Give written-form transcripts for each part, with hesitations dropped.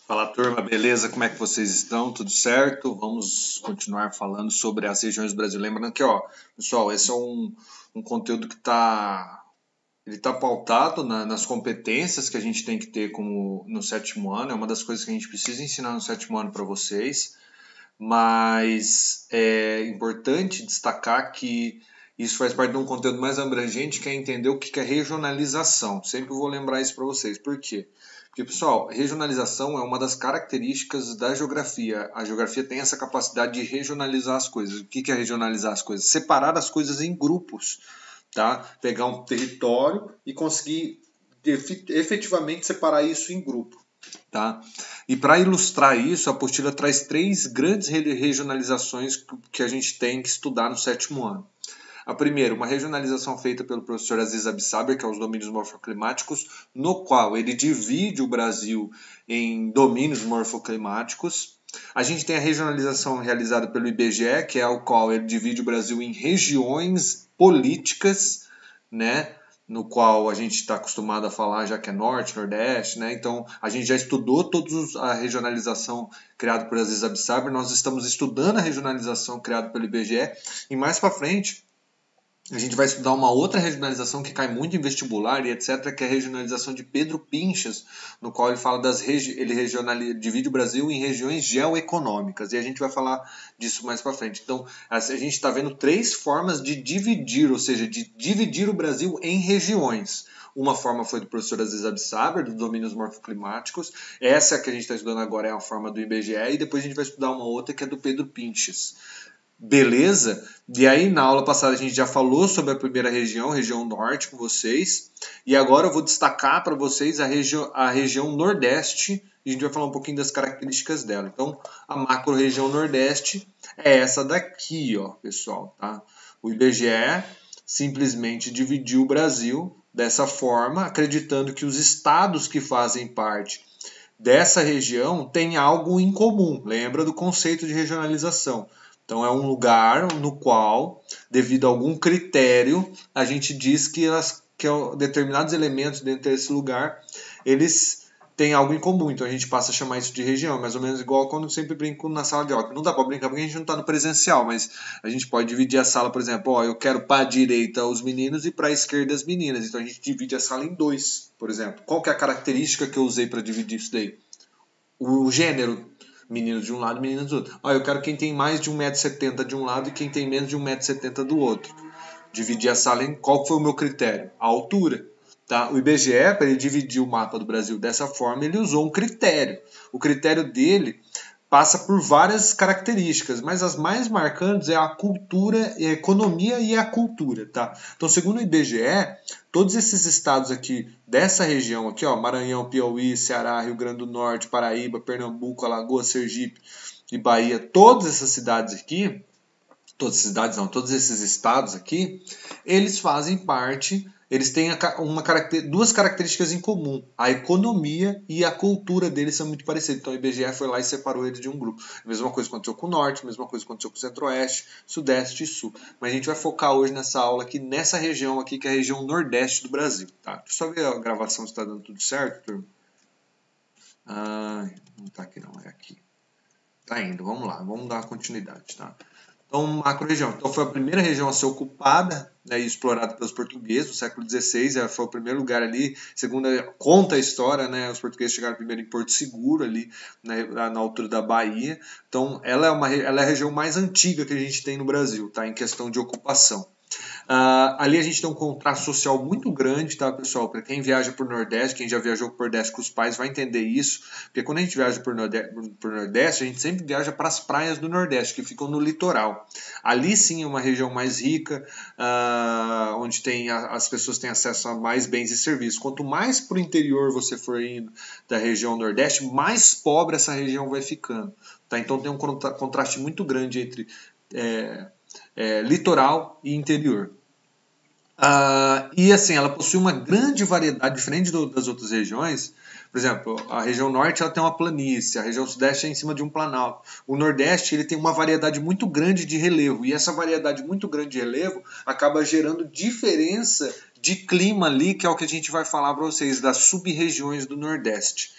Fala turma, beleza? Como é que vocês estão? Tudo certo? Vamos continuar falando sobre as regiões do Brasil. Lembrando que, ó, pessoal, esse é um conteúdo que ele tá pautado nas competências que a gente tem que ter como no sétimo ano. É uma das coisas que a gente precisa ensinar no sétimo ano para vocês. Mas é importante destacar que isso faz parte de um conteúdo mais abrangente, que é entender o que é regionalização. Sempre vou lembrar isso para vocês. Por quê? Porque, pessoal, regionalização é uma das características da geografia. A geografia tem essa capacidade de regionalizar as coisas. O que é regionalizar as coisas? Separar as coisas em grupos, tá? Pegar um território e conseguir efetivamente separar isso em grupo. Tá? E para ilustrar isso, a apostila traz três grandes regionalizações que a gente tem que estudar no sétimo ano. A primeira, uma regionalização feita pelo professor Aziz Absaber, que é os domínios morfoclimáticos, no qual ele divide o Brasil em domínios morfoclimáticos. A gente tem a regionalização realizada pelo IBGE, que é o qual ele divide o Brasil em regiões políticas, né? No qual a gente está acostumado a falar, já que é Norte, Nordeste, né? Então, a gente já estudou toda a regionalização criada por Aziz Absaber, nós estamos estudando a regionalização criada pelo IBGE, e mais para frente, a gente vai estudar uma outra regionalização que cai muito em vestibular e etc., que é a regionalização de Pedro Pinchas, no qual ele fala ele divide o Brasil em regiões geoeconômicas, e a gente vai falar disso mais para frente. Então, a gente está vendo três formas de dividir, ou seja, de dividir o Brasil em regiões. Uma forma foi do professor Aziz Absaber, dos domínios morfoclimáticos. Essa que a gente está estudando agora é a forma do IBGE, e depois a gente vai estudar uma outra que é do Pedro Pinchas. Beleza? E aí, na aula passada, a gente já falou sobre a primeira região, região norte, com vocês. E agora eu vou destacar para vocês a região nordeste. E a gente vai falar um pouquinho das características dela. Então, a macro-região nordeste é essa daqui, ó, pessoal. Tá? O IBGE simplesmente dividiu o Brasil dessa forma, acreditando que os estados que fazem parte dessa região têm algo em comum. Lembra do conceito de regionalização. Então é um lugar no qual, devido a algum critério, a gente diz que determinados elementos dentro desse lugar, eles têm algo em comum. Então a gente passa a chamar isso de região, mais ou menos igual quando eu sempre brinco na sala de aula. Não dá para brincar porque a gente não está no presencial, mas a gente pode dividir a sala, por exemplo, ó, eu quero para a direita os meninos e para a esquerda as meninas. Então a gente divide a sala em dois, por exemplo. Qual que é a característica que eu usei para dividir isso daí? O gênero. Meninos de um lado, meninas do outro. Eu quero quem tem mais de 1,70 m de um lado e quem tem menos de 1,70 m do outro. Dividir a sala em qual foi o meu critério? A altura. Tá? O IBGE, para ele dividir o mapa do Brasil dessa forma, ele usou um critério. O critério dele passa por várias características, mas as mais marcantes é a cultura, a economia e a cultura, tá? Então, segundo o IBGE, todos esses estados aqui dessa região aqui, ó, Maranhão, Piauí, Ceará, Rio Grande do Norte, Paraíba, Pernambuco, Alagoas, Sergipe e Bahia, todas essas cidades aqui, todos esses estados aqui, eles fazem parte, eles têm duas características em comum. A economia e a cultura deles são muito parecidas. Então o IBGE foi lá e separou eles de um grupo. A mesma coisa aconteceu com o Norte, a mesma coisa aconteceu com o Centro-Oeste, Sudeste e Sul. Mas a gente vai focar hoje nessa aula aqui, nessa região aqui, que é a região Nordeste do Brasil. Tá? Deixa eu só ver a gravação se está dando tudo certo, turma. Não está aqui não, é aqui. Tá indo, vamos lá, vamos dar continuidade, tá? Então, macro-região. Então, foi a primeira região a ser ocupada, né, e explorada pelos portugueses no século XVI. Foi o primeiro lugar ali, segundo conta a história, né, os portugueses chegaram primeiro em Porto Seguro, ali na altura da Bahia. Então, ela é a região mais antiga que a gente tem no Brasil, tá, em questão de ocupação. Ali a gente tem um contraste social muito grande, tá, pessoal? Para quem viaja por Nordeste, quem já viajou por Nordeste com os pais vai entender isso, porque quando a gente viaja por Nordeste, a gente sempre viaja para as praias do Nordeste, que ficam no litoral. Ali sim é uma região mais rica, onde as pessoas têm acesso a mais bens e serviços. Quanto mais para o interior você for indo da região Nordeste, mais pobre essa região vai ficando. Tá? Então tem um contraste muito grande entre litoral e interior. E assim, ela possui uma grande variedade, diferente das outras regiões. Por exemplo, a região norte ela tem uma planície, a região sudeste é em cima de um planalto. O nordeste ele tem uma variedade muito grande de relevo, e essa variedade muito grande de relevo acaba gerando diferença de clima ali, que é o que a gente vai falar para vocês, das sub-regiões do nordeste.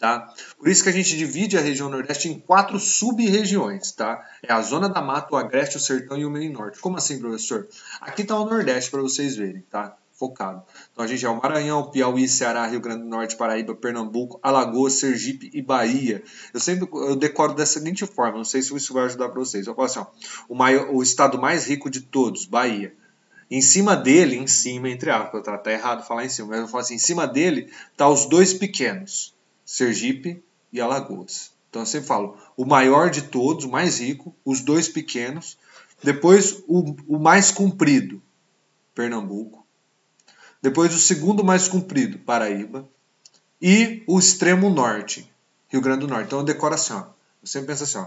Tá? Por isso que a gente divide a região Nordeste em 4 sub-regiões. Tá? É a Zona da Mata, o Agreste, o Sertão e o Meio Norte. Como assim, professor? Aqui está o Nordeste para vocês verem, tá? Focado. Então a gente é o Maranhão, Piauí, Ceará, Rio Grande do Norte, Paraíba, Pernambuco, Alagoas, Sergipe e Bahia. Eu decoro da seguinte forma, não sei se isso vai ajudar para vocês. Eu falo assim, ó, o estado mais rico de todos, Bahia. Em cima dele, em cima, entre aspas, tá errado falar em cima, mas eu falo assim, em cima dele tá os 2 pequenos, Sergipe e Alagoas. Então eu sempre falo, o maior de todos, o mais rico, os 2 pequenos, depois o mais comprido, Pernambuco, depois o segundo mais comprido, Paraíba, e o extremo norte, Rio Grande do Norte. Então eu decoro assim, ó, eu sempre penso assim, ó,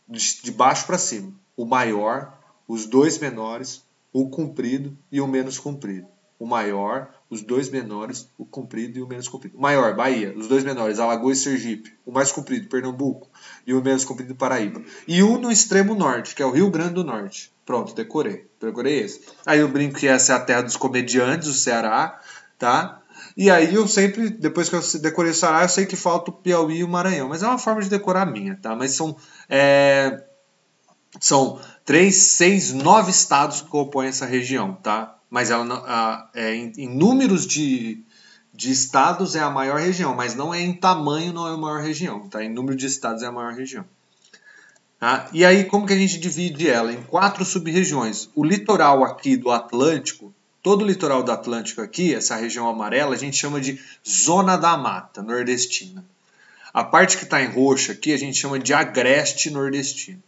de baixo para cima, o maior, os 2 menores, o comprido e o menos comprido. O maior, os 2 menores, o comprido e o menos comprido. O maior, Bahia, os 2 menores, Alagoas e Sergipe. O mais comprido, Pernambuco, e o menos comprido, Paraíba. E um no extremo norte, que é o Rio Grande do Norte. Pronto, decorei. Decorei esse. Aí eu brinco que essa é a terra dos comediantes, o Ceará, tá? E aí eu sempre, depois que eu decorei o Ceará, eu sei que falta o Piauí e o Maranhão. Mas é uma forma de decorar minha, tá? Mas são 3, 6, 9 estados que compõem essa região, tá? Mas ela, em números de estados é a maior região, mas não é em tamanho, não é a maior região, tá? Em número de estados é a maior região. Tá? E aí, como que a gente divide ela? Em 4 sub-regiões. O litoral aqui do Atlântico, todo o litoral do Atlântico aqui, essa região amarela, a gente chama de Zona da Mata Nordestina. A parte que está em roxo aqui, a gente chama de Agreste Nordestino.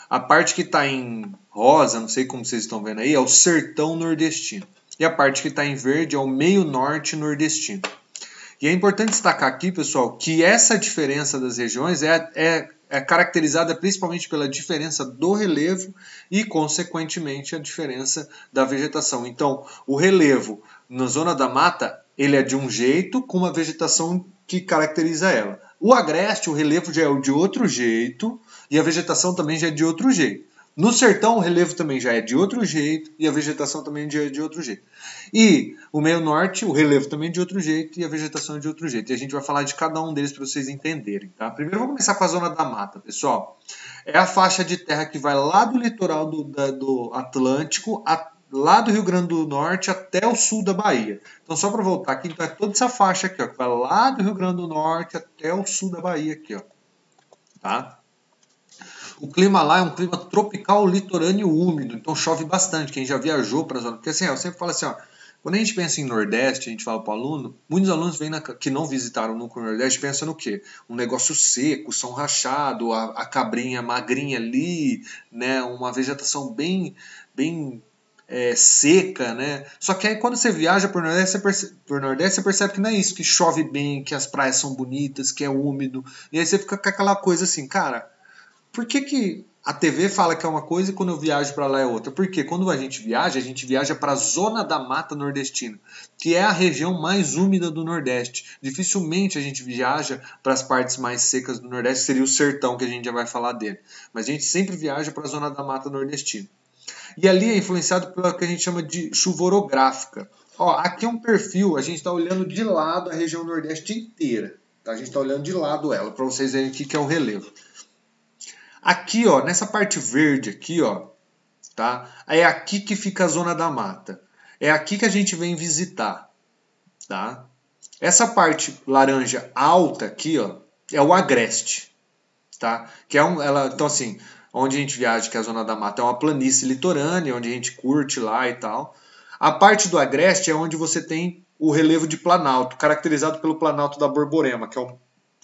A parte que está em rosa, não sei como vocês estão vendo aí, é o Sertão Nordestino. E a parte que está em verde é o Meio Norte Nordestino. E é importante destacar aqui, pessoal, que essa diferença das regiões é caracterizada principalmente pela diferença do relevo e, consequentemente, a diferença da vegetação. Então, o relevo na zona da mata, ele é de um jeito, com uma vegetação que caracteriza ela. O agreste, o relevo já é de outro jeito e a vegetação também já é de outro jeito. No sertão, o relevo também já é de outro jeito e a vegetação também já é de outro jeito. E o meio norte, o relevo também é de outro jeito e a vegetação é de outro jeito. E a gente vai falar de cada um deles para vocês entenderem. Tá? Primeiro vamos começar com a zona da mata, pessoal. É a faixa de terra que vai lá do litoral do Atlântico, lá do Rio Grande do Norte até o sul da Bahia. Então só para voltar aqui, então é toda essa faixa aqui, ó, que vai lá do Rio Grande do Norte até o sul da Bahia aqui, ó. Tá? O clima lá é um clima tropical litorâneo úmido, então chove bastante. Quem já viajou para a zona... Porque assim, eu sempre falo assim, ó, quando a gente pensa em Nordeste, a gente fala para o aluno, muitos alunos que não visitaram nunca o Nordeste pensam no quê? Um negócio seco, São Rachado, a cabrinha magrinha ali, né? Uma vegetação bem seca, né? Só que aí quando você viaja por Nordeste, você percebe que não é isso, que chove bem, que as praias são bonitas, que é úmido. E aí você fica com aquela coisa assim, cara... Por que a TV fala que é uma coisa e quando eu viajo para lá é outra? Porque quando a gente viaja para a zona da mata nordestina, que é a região mais úmida do Nordeste. Dificilmente a gente viaja para as partes mais secas do Nordeste, seria o sertão, que a gente já vai falar dele. Mas a gente sempre viaja para a zona da mata nordestina. E ali é influenciado pelo que a gente chama de chuva orográfica. Ó, aqui é um perfil, a gente está olhando de lado a região Nordeste inteira. Tá? A gente está olhando de lado ela, para vocês verem o que é o relevo. Aqui, ó, nessa parte verde aqui, ó, tá? É aqui que fica a zona da mata. É aqui que a gente vem visitar, tá? Essa parte laranja alta aqui, ó, é o agreste, tá? Que é então assim, onde a gente viaja, que é a zona da mata, é uma planície litorânea, onde a gente curte lá e tal. A parte do agreste é onde você tem o relevo de planalto, caracterizado pelo planalto da Borborema, que é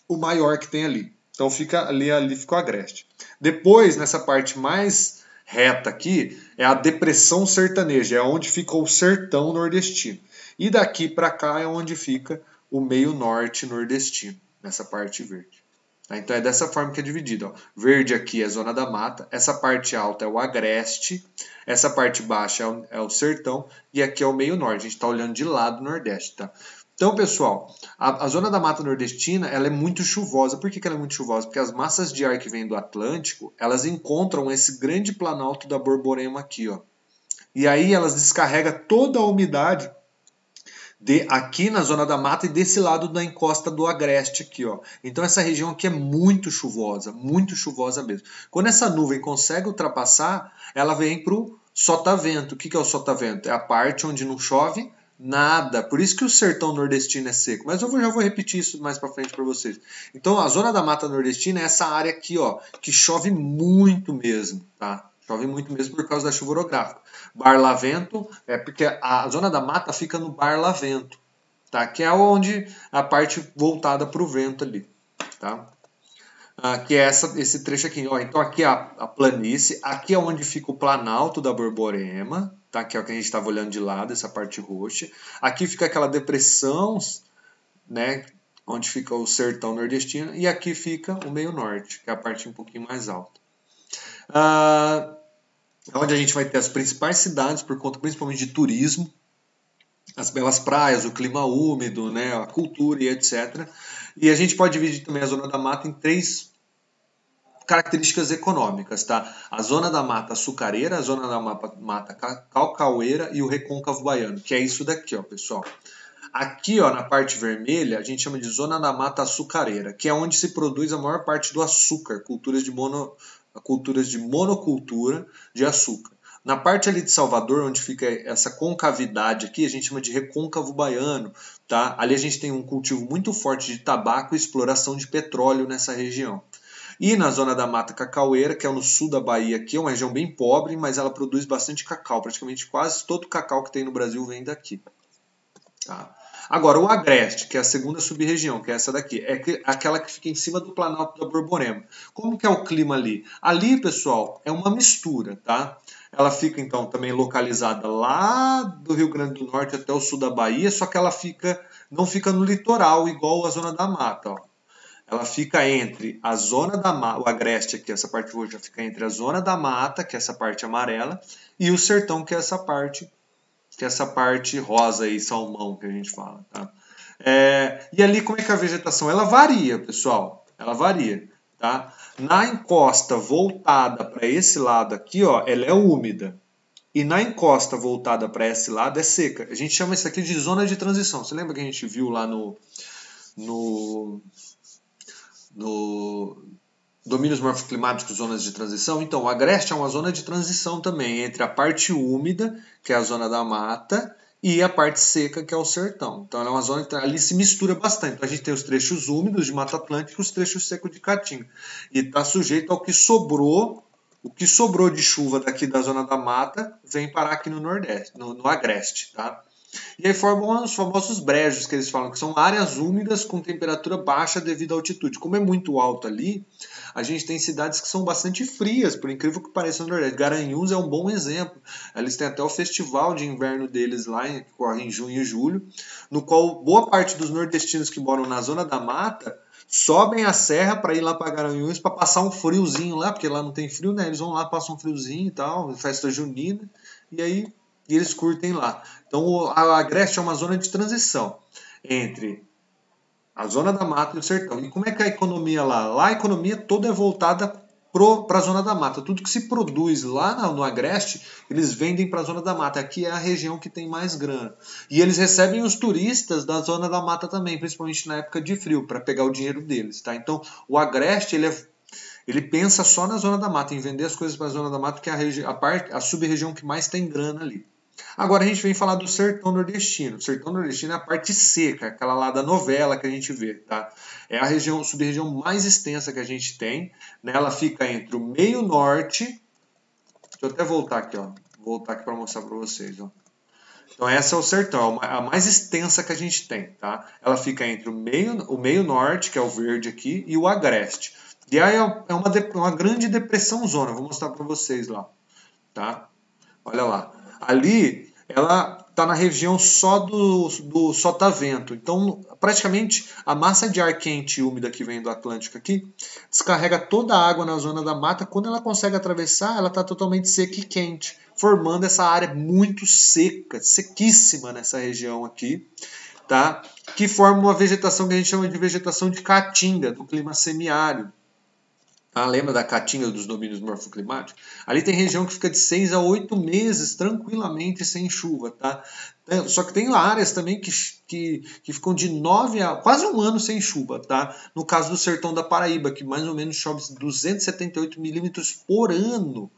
o maior que tem ali. Então fica ali fica o agreste. Depois, nessa parte mais reta aqui, é a depressão sertaneja, é onde fica o sertão nordestino. E daqui para cá é onde fica o meio norte nordestino, nessa parte verde. Então é dessa forma que é dividido. Ó. Verde aqui é a zona da mata, essa parte alta é o agreste, essa parte baixa é o sertão e aqui é o meio norte. A gente está olhando de lado do nordeste, tá? Então, pessoal, a zona da mata nordestina ela é muito chuvosa. Por que ela é muito chuvosa? Porque as massas de ar que vêm do Atlântico, elas encontram esse grande planalto da Borborema aqui, ó. E aí elas descarregam toda a umidade aqui na zona da mata e desse lado da encosta do agreste aqui, ó. Então essa região aqui é muito chuvosa mesmo. Quando essa nuvem consegue ultrapassar, ela vem para o sotavento. O que é o sotavento? É a parte onde não chove nada. Por isso que o sertão nordestino é seco. Mas eu já vou repetir isso mais para frente para vocês. Então a zona da mata nordestina é essa área aqui, ó, que chove muito mesmo, tá? Chove muito mesmo por causa da chuva orográfica. Barlavento é porque a zona da mata fica no Barlavento, tá? Que é onde a parte voltada para o vento ali, tá? Que é esse trecho aqui. Ó, então aqui é a planície, aqui é onde fica o Planalto da Borborema, tá? Que é o que a gente estava olhando de lado, essa parte roxa. Aqui fica aquela depressão, né? Onde fica o sertão nordestino, e aqui fica o meio norte, que é a parte um pouquinho mais alta. Onde a gente vai ter as principais cidades, por conta principalmente de turismo, as belas praias, o clima úmido, né, a cultura e etc. E a gente pode dividir também a zona da mata em 3 características econômicas, tá? A zona da mata açucareira, a zona da mata cacaueira e o recôncavo baiano, que é isso daqui, ó, pessoal. Aqui, ó, na parte vermelha, a gente chama de zona da mata açucareira, que é onde se produz a maior parte do açúcar, culturas de monocultura de açúcar. Na parte ali de Salvador, onde fica essa concavidade aqui, a gente chama de recôncavo baiano, tá? Ali a gente tem um cultivo muito forte de tabaco e exploração de petróleo nessa região. E na zona da mata cacaueira, que é no sul da Bahia aqui, é uma região bem pobre, mas ela produz bastante cacau. Praticamente quase todo o cacau que tem no Brasil vem daqui. Tá? Agora, o agreste, que é a segunda sub-região, que é essa daqui, é aquela que fica em cima do Planalto da Borborema. Como que é o clima ali? Ali, pessoal, é uma mistura, tá? Ela fica, então, também localizada lá do Rio Grande do Norte até o sul da Bahia, só que ela não fica no litoral, igual a zona da mata, ó. Ela fica entre a zona da mata, o agreste aqui, essa parte roxa, fica entre a zona da mata, que é essa parte amarela, e o sertão, que é essa parte rosa e salmão que a gente fala, tá? E ali como é que é a vegetação? Ela varia, pessoal, ela varia, tá? Na encosta voltada para esse lado aqui, ó, ela é úmida. E na encosta voltada para esse lado é seca. A gente chama isso aqui de zona de transição. Você lembra que a gente viu lá no domínios morfoclimáticos, zonas de transição? Então, o agreste é uma zona de transição também entre a parte úmida, que é a zona da mata, e a parte seca, que é o sertão. Então, ela é uma zona que ali se mistura bastante. Então, a gente tem os trechos úmidos de Mata Atlântica e os trechos secos de Caatinga. E está sujeito ao que sobrou. O que sobrou de chuva daqui da zona da mata vem parar aqui no Nordeste, no agreste, tá? E aí formam os famosos brejos que eles falam, que são áreas úmidas com temperatura baixa devido à altitude. Como é muito alto ali, a gente tem cidades que são bastante frias, por incrível que pareça no Nordeste. Garanhuns é um bom exemplo. Eles têm até o festival de inverno deles lá, que corre em junho e julho, no qual boa parte dos nordestinos que moram na zona da mata sobem a serra para ir lá para Garanhuns para passar um friozinho lá, porque lá não tem frio, né? Eles vão lá, passam um friozinho e tal, festa junina, e aí eles curtem lá. Então a agreste é uma zona de transição entre a zona da mata e o sertão. E como é que é a economia lá? Lá a economia toda é voltada para a zona da mata. Tudo que se produz lá no agreste, eles vendem para a zona da mata. Aqui é a região que tem mais grana. E eles recebem os turistas da zona da mata também, principalmente na época de frio, para pegar o dinheiro deles. Tá? Então o agreste ele pensa só na zona da mata, em vender as coisas para a zona da mata, que é a sub-região que mais tem grana ali. Agora a gente vem falar do sertão nordestino. O sertão nordestino é a parte seca, aquela lá da novela que a gente vê, tá? É a sub-região mais extensa que a gente tem, né? Ela fica entre o meio norte. Deixa eu até voltar aqui, ó. Voltar aqui para mostrar para vocês, ó. Então essa é o sertão, a mais extensa que a gente tem, tá? Ela fica entre o meio norte, que é o verde aqui, e o agreste. E aí é uma grande depressão zona. Vou mostrar para vocês lá, tá? Olha lá. Ali, ela está na região só do sotavento. Então, praticamente, a massa de ar quente e úmida que vem do Atlântico aqui descarrega toda a água na zona da mata. Quando ela consegue atravessar, ela está totalmente seca e quente, formando essa área muito seca, sequíssima nessa região aqui, tá? Que forma uma vegetação que a gente chama de vegetação de caatinga, do clima semiárido. Ah, lembra da Caatinga dos domínios morfoclimáticos? Ali tem região que fica de 6 a 8 meses tranquilamente sem chuva, tá? Só que tem áreas também que ficam de 9 a quase um ano sem chuva, tá? No caso do sertão da Paraíba, que mais ou menos chove 278 milímetros por ano.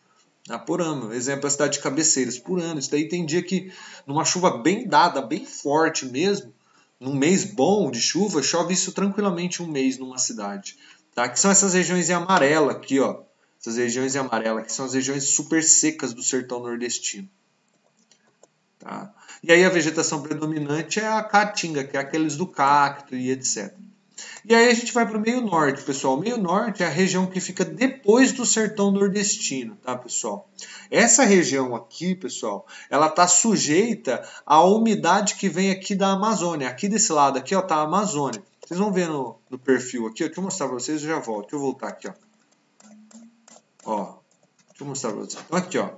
Por ano. Exemplo, a cidade de Cabeceiras, por ano. Isso daí tem dia que, numa chuva bem dada, bem forte mesmo, num mês bom de chuva, chove isso tranquilamente um mês numa cidade. Tá? Que são essas regiões em amarela aqui, ó. Essas regiões em amarela, que são as regiões super secas do sertão nordestino. Tá? E aí a vegetação predominante é a caatinga, que é aqueles do cacto e etc. E aí a gente vai para o meio norte, pessoal. O meio norte é a região que fica depois do sertão nordestino, tá, pessoal? Essa região aqui, pessoal, ela está sujeita à umidade que vem aqui da Amazônia. Aqui desse lado aqui, ó, tá a Amazônia. Vocês vão ver no perfil aqui, ó, deixa eu mostrar para vocês e já volto. Deixa eu voltar aqui, ó. Ó, deixa eu mostrar para vocês. Então aqui, ó.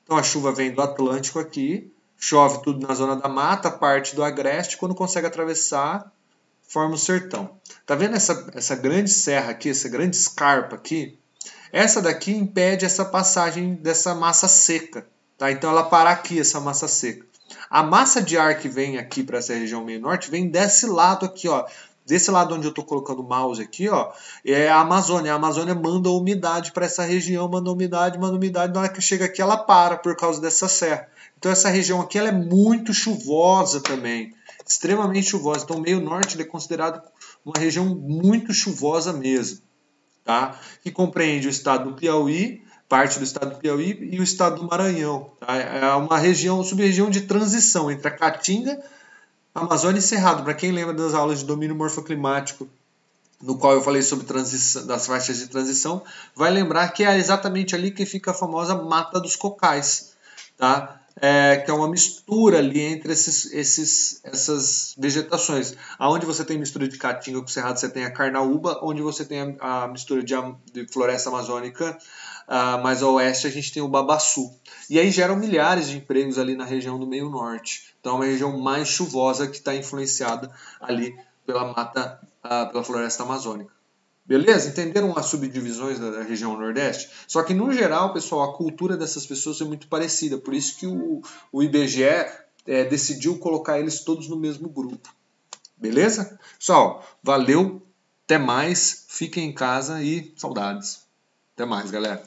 Então a chuva vem do Atlântico aqui, chove tudo na zona da mata, parte do agreste, quando consegue atravessar, forma o sertão. Tá vendo essa grande serra aqui, essa grande escarpa aqui? Essa daqui impede essa passagem dessa massa seca. Tá? Então ela para aqui, essa massa seca. A massa de ar que vem aqui para essa região meio norte vem desse lado aqui, ó. Desse lado onde eu estou colocando o mouse aqui, ó, é a Amazônia. A Amazônia manda umidade para essa região, manda umidade. Na hora que chega aqui, ela para por causa dessa serra. Então essa região aqui ela é muito chuvosa também, extremamente chuvosa. Então o meio norte ele é considerado uma região muito chuvosa mesmo, tá? Que compreende o estado do Piauí, parte do estado do Piauí e o estado do Maranhão. Tá? É uma região, sub-região de transição entre a Caatinga, Amazônia e Cerrado. Para quem lembra das aulas de domínio morfoclimático, no qual eu falei sobre transição, das faixas de transição, vai lembrar que é exatamente ali que fica a famosa Mata dos Cocais, tá? Que é uma mistura ali entre essas vegetações. Aonde você tem mistura de caatinga com cerrado, você tem a carnaúba, onde você tem a mistura de floresta amazônica, mais ao oeste a gente tem o babaçu. E aí geram milhares de empregos ali na região do meio norte. Então é uma região mais chuvosa que está influenciada ali pela mata, pela floresta amazônica. Beleza? Entenderam as subdivisões da região Nordeste? Só que, no geral, pessoal, a cultura dessas pessoas é muito parecida. Por isso que o IBGE decidiu colocar eles todos no mesmo grupo. Beleza? Pessoal, valeu. Até mais. Fiquem em casa e saudades. Até mais, galera.